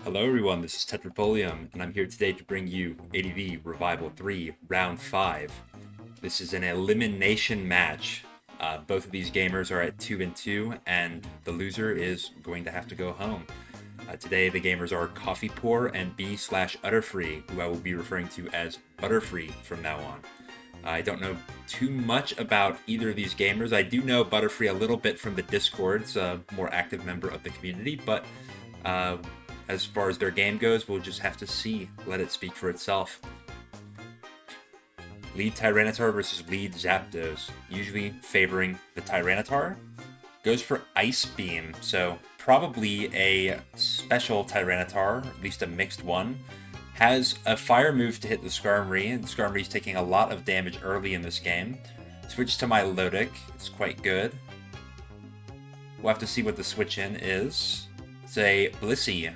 Hello everyone, this is Tetrapolium, and I'm here today to bring you ADV Revival 3, Round 5. This is an elimination match. Both of these gamers are at 2-2, and the loser is going to have to go home. Today the gamers are coffeepour and B/utterfree, who I will be referring to as Butterfree from now on. I don't know too much about either of these gamers. I do know Butterfree a little bit from the Discord's a more active member of the community, but as far as their game goes, we'll just have to see. Let it speak for itself. Lead Tyranitar versus lead Zapdos, usually favoring the Tyranitar. Goes for Ice Beam, so probably a special Tyranitar, at least a mixed one. Has a fire move to hit the Skarmory, and Skarmory's taking a lot of damage early in this game. Switch to Milotic, it's quite good. We'll have to see what the switch in is. It's a Blissey.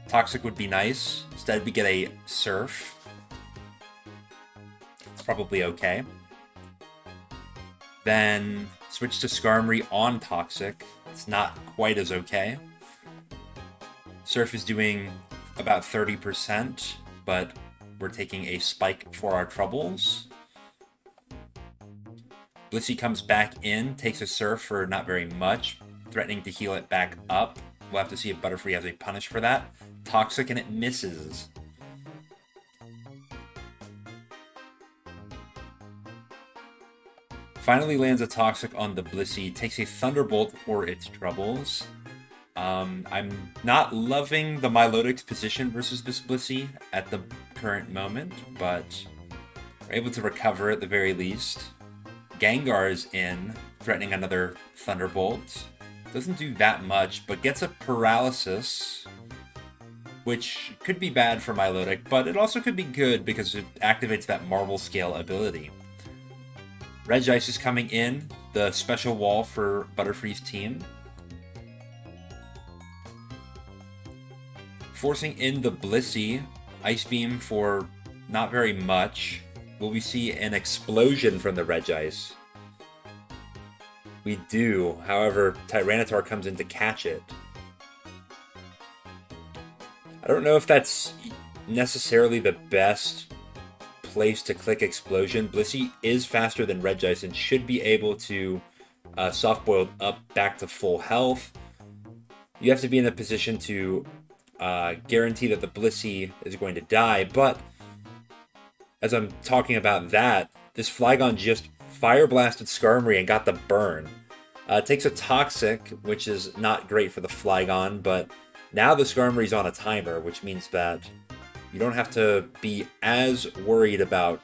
Toxic would be nice. Instead, we get a Surf. It's probably okay. Then switch to Skarmory on Toxic. It's not quite as okay. Surf is doing about 30%, but we're taking a Spike for our troubles. Blissey comes back in, takes a Surf for not very much, threatening to heal it back up. We'll have to see if Butterfree has a punish for that. Toxic, and it misses. Finally lands a Toxic on the Blissey, takes a Thunderbolt for its troubles. I'm not loving the Milotic's position versus this Blissey at the current moment, but we're able to recover at the very least. Gengar is in, threatening another Thunderbolt. Doesn't do that much, but gets a Paralysis, which could be bad for Milotic, but it also could be good because it activates that Marble Scale ability. Regice is coming in, the special wall for Butterfree's team. Forcing in the Blissey, Ice Beam for not very much. Will we see an explosion from the Regice? We do, however, Tyranitar comes in to catch it. I don't know if that's necessarily the best place to click Explosion. Blissey is faster than Regice and should be able to soft-boiled up back to full health. You have to be in a position to guarantee that the Blissey is going to die, but as I'm talking about that, this Flygon just Fire Blasted Skarmory and got the burn. It takes a Toxic, which is not great for the Flygon, but now the Skarmory's on a timer, which means that you don't have to be as worried about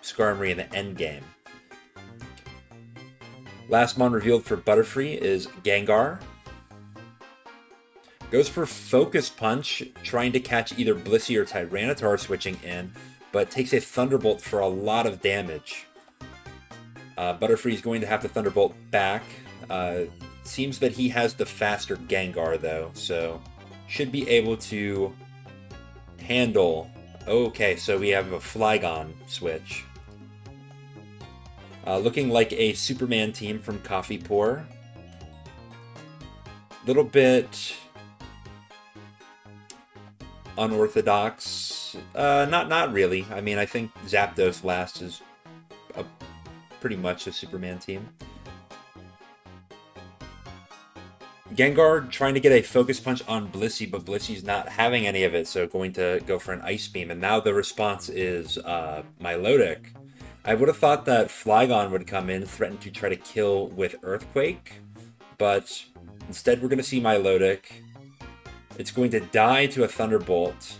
Skarmory in the end game. Last mon revealed for Butterfree is Gengar. Goes for Focus Punch, trying to catch either Blissey or Tyranitar switching in, but takes a Thunderbolt for a lot of damage. Butterfree is going to have to Thunderbolt back. Seems that he has the faster Gengar, though, so should be able to handle. Okay, so we have a Flygon switch. Looking like a Superman team from coffeepour. Little bit unorthodox. Not really. I mean, I think Zapdos last is pretty much a Superman team. Gengar trying to get a Focus Punch on Blissey, but Blissey's not having any of it, so going to go for an Ice Beam. And now the response is Milotic. I would have thought that Flygon would come in, threaten to try to kill with Earthquake, but instead we're going to see Milotic. It's going to die to a Thunderbolt,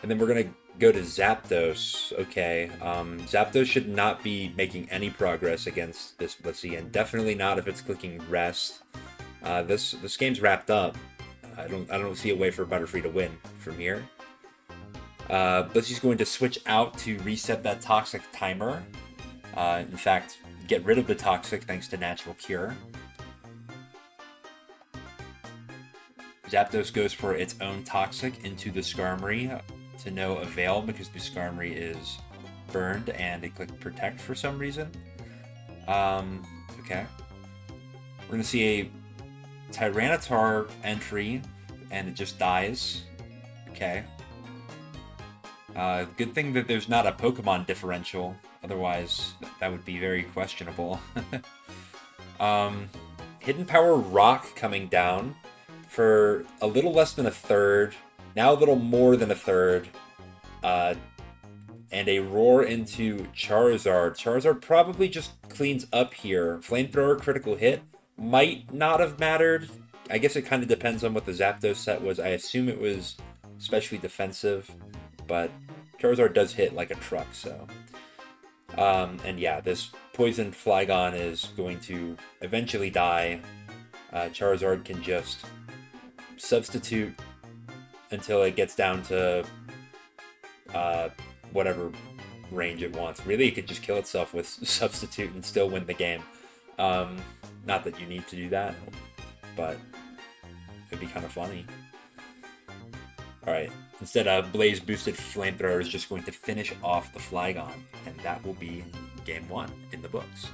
and then we're going to go to Zapdos. Okay, Zapdos should not be making any progress against this Blissey, and definitely not if it's clicking Rest. This game's wrapped up. I don't see a way for Butterfree to win from here. Blissey's going to switch out to reset that Toxic timer. In fact, get rid of the Toxic thanks to Natural Cure. Zapdos goes for its own Toxic into the Skarmory to no avail because the Skarmory is burned and it clicked Protect for some reason. Okay. We're going to see a Tyranitar entry and it just dies. Okay. Good thing that there's not a Pokemon differential. Otherwise, that would be very questionable. Hidden Power Rock coming down for a little less than a third. Now a little more than a third. And a Roar into Charizard. Charizard probably just cleans up here. Flamethrower critical hit might not have mattered. I guess it kind of depends on what the Zapdos set was. I assume it was especially defensive, but Charizard does hit like a truck, so. And yeah, this Poison Flygon is going to eventually die. Charizard can just substitute until it gets down to whatever range it wants. Really, it could just kill itself with substitute and still win the game. Not that you need to do that, but it'd be kind of funny. Alright, instead Blaze boosted Flamethrower is just going to finish off the Flygon, and that will be game 1 in the books.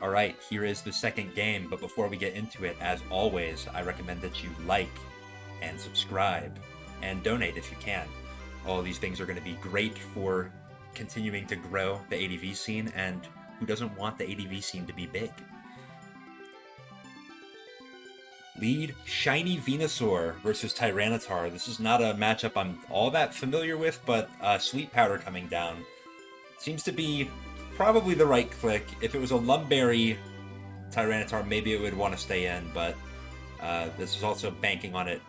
Alright, here is the second game, but before we get into it, as always, I recommend that you like and subscribe and donate if you can. All these things are going to be great for continuing to grow the ADV scene, and who doesn't want the ADV scene to be big? Lead Shiny Venusaur versus Tyranitar. This is not a matchup I'm all that familiar with, but Sweet Powder coming down seems to be probably the right click. If it was a Lumberry Tyranitar, maybe it would want to stay in, but this is also banking on it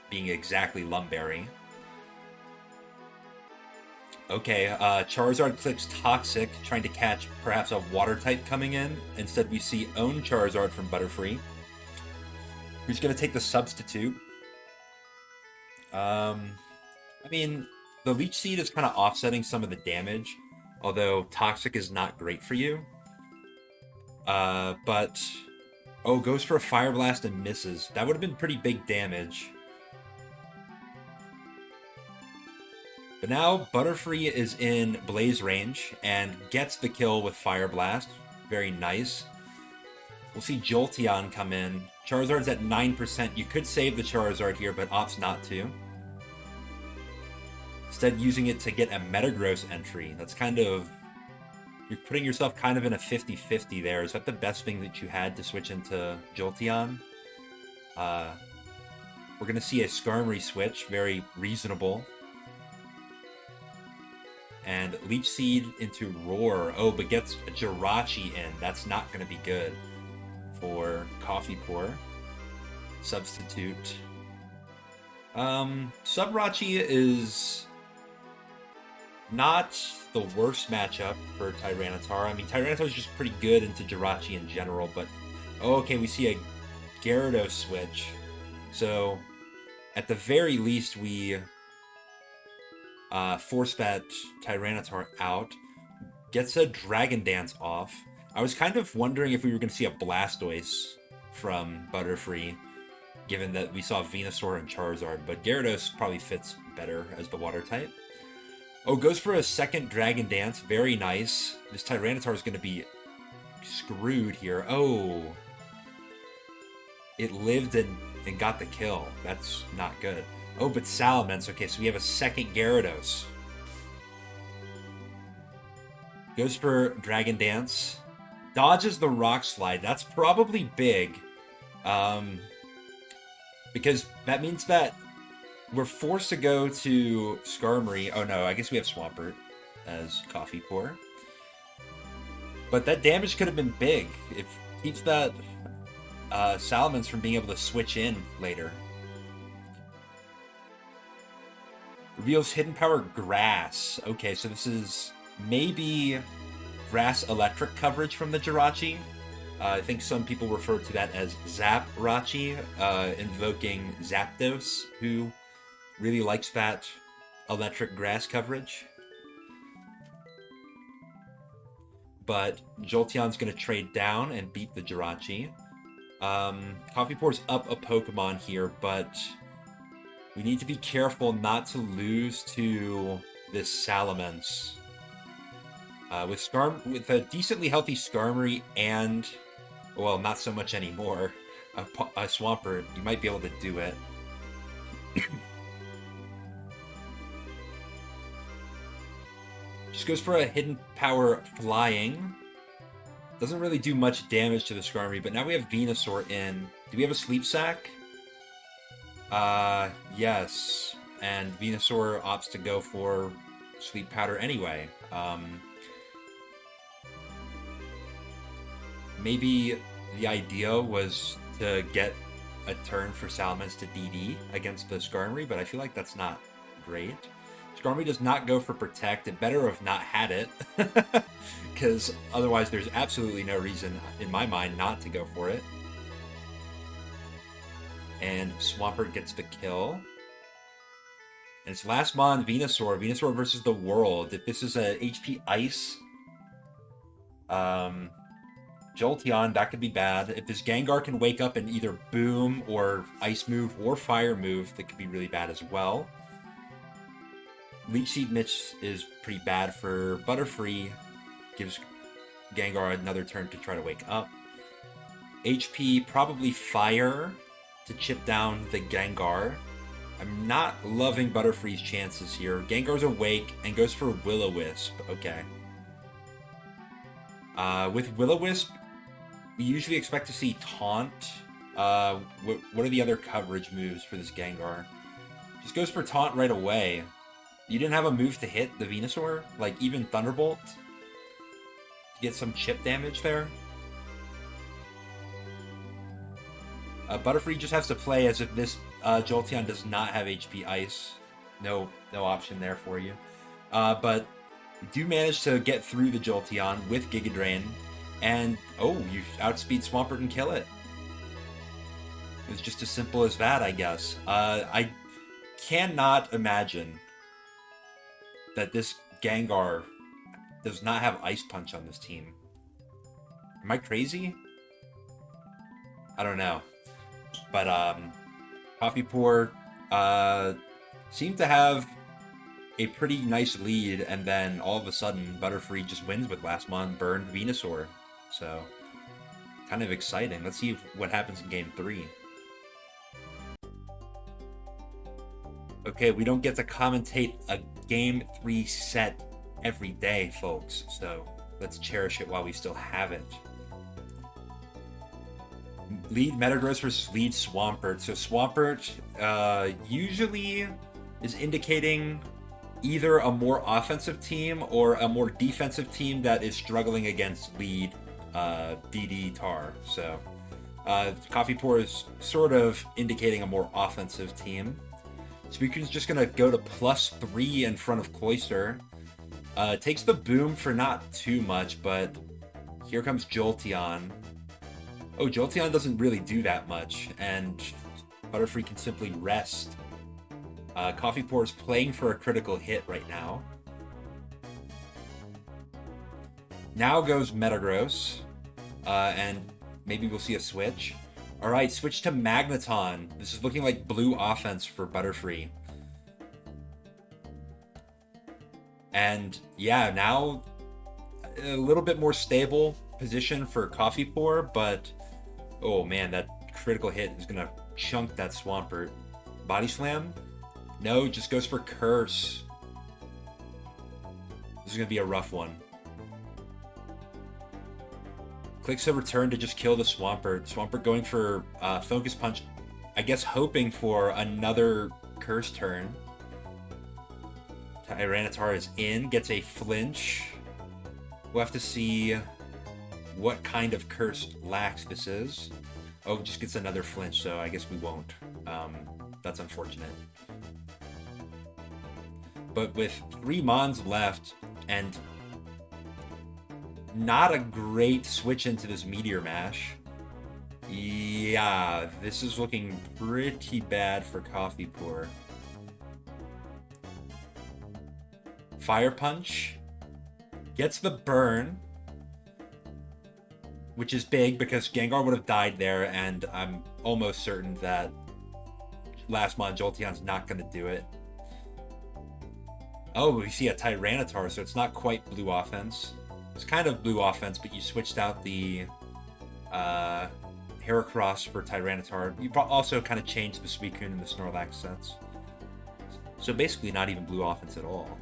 being exactly Lumberry. Okay, Charizard clicks Toxic, trying to catch perhaps a Water type coming in. Instead, we see Own Charizard from Butterfree, who's going to take the substitute. I mean, the Leech Seed is kind of offsetting some of the damage, although Toxic is not great for you. But, oh, goes for a Fire Blast and misses. That would have been pretty big damage. But now Butterfree is in Blaze range and gets the kill with Fire Blast. Very nice. We'll see Jolteon come in. Charizard's at 9%. You could save the Charizard here, but opts not to. Instead, using it to get a Metagross entry. That's kind of... You're putting yourself kind of in a 50-50 there. Is that the best thing that you had to switch into Jolteon? We're going to see a Skarmory switch. Very reasonable. And Leech Seed into Roar. Oh, but gets a Jirachi in. That's not going to be good for coffeepour. Substitute. Subrachi is not the worst matchup for Tyranitar. I mean, Tyranitar is just pretty good into Jirachi in general, but... Oh, okay, we see a Gyarados switch. So, at the very least, we... force that Tyranitar out. Gets a Dragon Dance off. I was kind of wondering if we were going to see a Blastoise from Butterfree, given that we saw Venusaur and Charizard, but Gyarados probably fits better as the Water type. Oh, goes for a second Dragon Dance. Very nice. This Tyranitar is going to be screwed here. Oh. It lived and got the kill. That's not good. Oh, but Salamence. Okay, so we have a second Gyarados. Goes for Dragon Dance. Dodges the Rock Slide. That's probably big. Because that means that we're forced to go to Skarmory. Oh no, I guess we have Swampert as coffeepour. But that damage could have been big. It keeps that Salamence from being able to switch in later. Reveals Hidden Power Grass. Okay, so this is maybe Grass Electric coverage from the Jirachi. I think some people refer to that as Zaprachi, invoking Zapdos, who really likes that electric grass coverage. But Jolteon's going to trade down and beat the Jirachi. Coffeepour's up a Pokemon here, but we need to be careful not to lose to this Salamence. With a decently healthy Skarmory and, well, not so much anymore, a Swampert, you might be able to do it. Just goes for a hidden power flying. Doesn't really do much damage to the Skarmory, but now we have Venusaur in. Do we have a Sleep Sack? Yes. And Venusaur opts to go for Sleep Powder anyway. Maybe the idea was to get a turn for Salamence to DD against the Skarmory, but I feel like that's not great. Skarmory does not go for Protect. It better have not had it, because otherwise there's absolutely no reason, in my mind, not to go for it. And Swampert gets the kill. And it's last mon Venusaur. Venusaur versus the world. If this is a HP Ice, Jolteon, that could be bad. If this Gengar can wake up and either Boom or Ice move or Fire move, that could be really bad as well. Leech Seed Mitch is pretty bad for Butterfree. Gives Gengar another turn to try to wake up. HP, probably Fire to chip down the Gengar. I'm not loving Butterfree's chances here. Gengar's awake and goes for Will-O-Wisp. Okay. With Will-O-Wisp, we usually expect to see Taunt. What are the other coverage moves for this Gengar? Just goes for Taunt right away. You didn't have a move to hit the Venusaur? Like, even Thunderbolt? To get some chip damage there? Butterfree just has to play as if this Jolteon does not have HP Ice. No option there for you. But you do manage to get through the Jolteon with Giga Drain. And, oh, you outspeed Swampert and kill it. It's just as simple as that, I guess. I cannot imagine that this Gengar does not have Ice Punch on this team. Am I crazy? I don't know. But, coffeepour, seemed to have a pretty nice lead, and then all of a sudden, Butterfree just wins with last mon burned Venusaur. So, kind of exciting. Let's see what happens in Game 3. Okay, we don't get to commentate a Game 3 set every day, folks. So, let's cherish it while we still have it. Lead Metagross versus lead Swampert. So Swampert usually is indicating either a more offensive team or a more defensive team that is struggling against lead DD Tar. So coffeepour is sort of indicating a more offensive team. Suicune's just going to go to +3 in front of Cloyster. Takes the Boom for not too much, but here comes Jolteon. Oh, Jolteon doesn't really do that much, and Butterfree can simply rest. Coffeepour is playing for a critical hit right now. Now goes Metagross, and maybe we'll see a switch. Alright, switch to Magneton. This is looking like blue offense for Butterfree. And yeah, now a little bit more stable position for Coffeepour, but oh man, that critical hit is gonna chunk that Swampert. Body Slam? No, just goes for Curse. This is gonna be a rough one. Clicks a return to just kill the Swampert. Swampert going for Focus Punch, I guess hoping for another Curse turn. Tyranitar is in, gets a flinch. We'll have to see what kind of Curse lax this is. Oh, just gets another flinch, so I guess we won't. That's unfortunate. But with 3 Mons left, and not a great switch into this Meteor Mash, yeah, this is looking pretty bad for Coffeepour. Fire Punch gets the burn, which is big because Gengar would have died there, and I'm almost certain that last mon Jolteon's not going to do it. Oh, we see a Tyranitar, so it's not quite blue offense. It's kind of blue offense, but you switched out the Heracross for Tyranitar. You also kind of changed the Suicune and the Snorlax sets. So basically not even blue offense at all.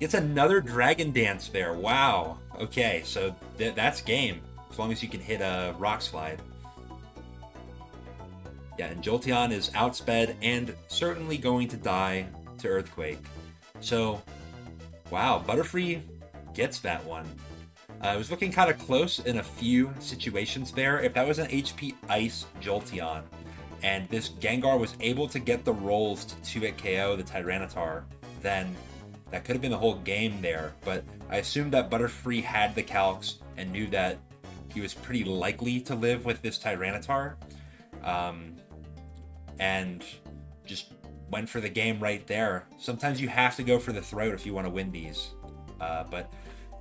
It's another Dragon Dance there. Wow. Okay, so that's game. As long as you can hit a Rock Slide. Yeah, and Jolteon is outsped and certainly going to die to Earthquake. So, wow, Butterfree gets that one. It was looking kind of close in a few situations there. If that was an HP Ice Jolteon, and this Gengar was able to get the rolls to 2-hit KO the Tyranitar, then that could have been the whole game there. But I assumed that Butterfree had the calcs and knew that he was pretty likely to live with this Tyranitar. And just went for the game right there. Sometimes you have to go for the throat if you want to win these. But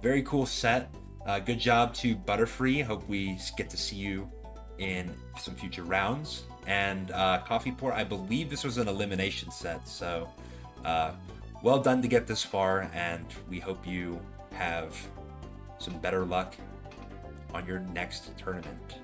very cool set. Good job to Butterfree. Hope we get to see you in some future rounds. And coffeepour, I believe this was an elimination set. So well done to get this far. And we hope you have some better luck on your next tournament.